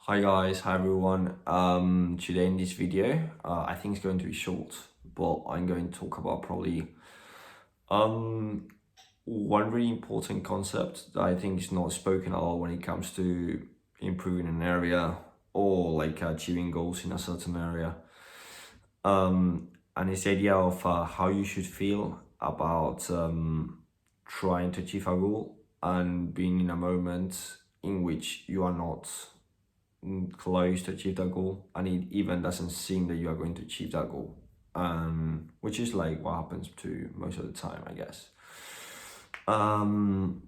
Hi guys, hi everyone. Today in this video, I think it's going to be short, but I'm going to talk about probably um one really important concept that I think is not spoken a lot when it comes to improving an area or like achieving goals in a certain area. And it's the idea of how you should feel about trying to achieve a goal and being in a moment in which you are not close to achieve that goal, and it even doesn't seem that you are going to achieve that goal, which is like what happens to most of the time, I guess. um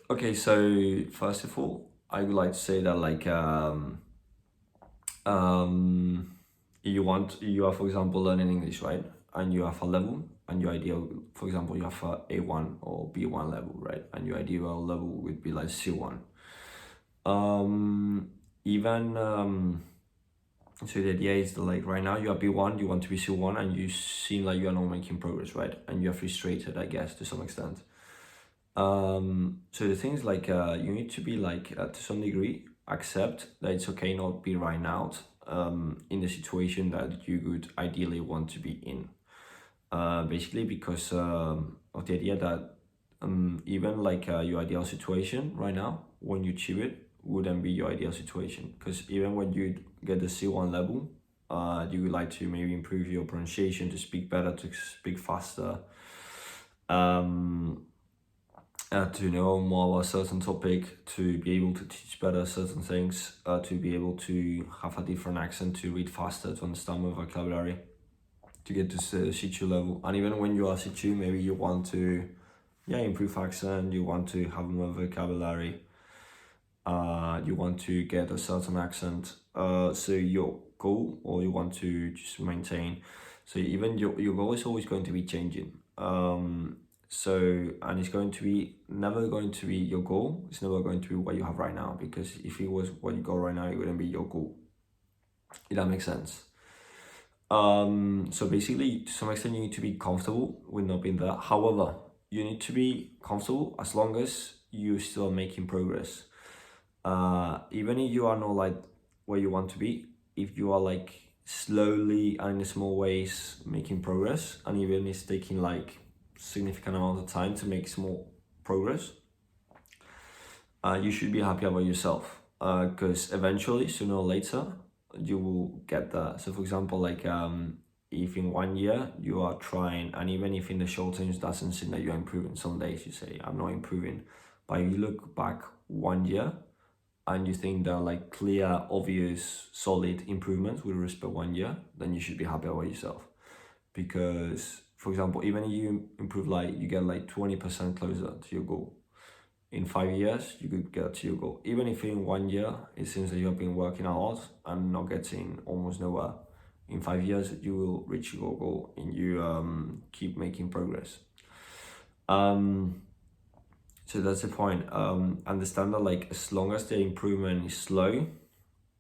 okay, so first of all, I would like to say that um you are, for example, learning English, right? And you have a level, and your ideal, for example, you have a A1 or B1 level, right? And your ideal level would be like C1. Even So the idea is that, like, right now you are B1, you want to be C1, and you seem like you are not making progress, right? And you're frustrated, I guess, to some extent. So the thing is, like, you need to be like, to some degree, accept that it's okay not be right now in the situation that you would ideally want to be in. Basically because of the idea that even like your ideal situation right now, when you achieve it, wouldn't be your ideal situation. Because even when you get the C1 level, you would like to maybe improve your pronunciation, to speak better, to speak faster, um, to know more about a certain topic, to be able to teach better certain things, to be able to have a different accent, to read faster, to understand more vocabulary, to get to C2 level. And even when you are C2, maybe you want to improve accent, you want to have more vocabulary, you want to get a certain accent, so your goal, or you want to just maintain, so even your goal is always going to be changing. And it's going to be never going to be your goal, it's never going to be what you have right now, because if it was what you got right now, it wouldn't be your goal, if that makes sense. So basically, to some extent, you need to be comfortable with not being there. However, you need to be comfortable as long as you're still making progress. Even if you are not like where you want to be, if you are like slowly and in small ways making progress, and even it's taking like significant amount of time to make small progress, you should be happy about yourself, because eventually, sooner or later, you will get that. So for example, like if in 1 year you are trying, and even if in the short term it doesn't seem that you're improving, some days you say I'm not improving, but if you look back 1 year and you think there are like clear, obvious, solid improvements with respect to 1 year, then you should be happy about yourself. Because, for example, even if you improve, like you get like 20% closer to your goal, in 5 years you could get to your goal. Even if in 1 year it seems that you have been working a lot and not getting almost nowhere, in 5 years you will reach your goal, and you keep making progress. So that's the point. Understand that, like, as long as the improvement is slow,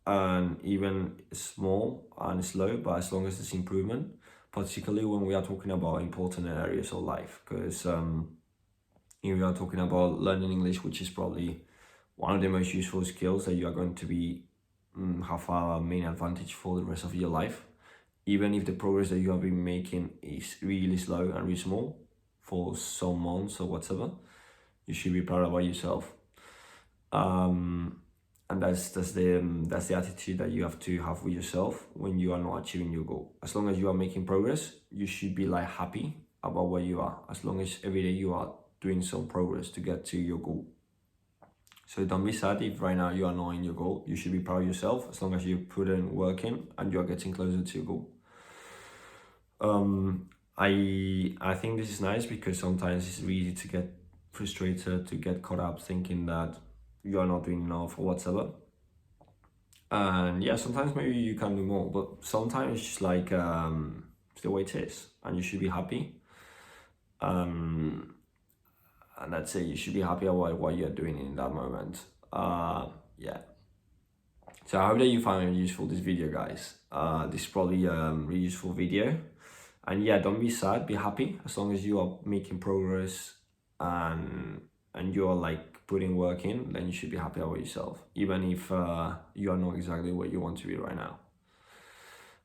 and even small and slow, but as long as it's improvement, particularly when we are talking about important areas of life, because if we are talking about learning English, which is probably one of the most useful skills that you are going to be have a main advantage for the rest of your life. Even if the progress that you have been making is really slow and really small for some months or whatever, you should be proud about yourself. And that's the attitude that you have to have with yourself when you are not achieving your goal. As long as you are making progress, you should be like happy about where you are, as long as every day you are doing some progress to get to your goal. So don't be sad if right now you are not in your goal. You should be proud of yourself, as long as you put in work in and you are getting closer to your goal. I think this is nice, because sometimes it's really easy to get frustrated, to get caught up thinking that you are not doing enough or whatever. And yeah, sometimes maybe you can do more, but sometimes it's just like it's the way it is, and you should be happy. And that's it. You should be happy about what you're doing in that moment. Yeah. So I hope that you found it useful, this video, guys. This is probably a really useful video. And yeah, don't be sad, be happy, as long as you are making progress and you are like putting work in, then you should be happy about yourself, even if you are not exactly what you want to be right now.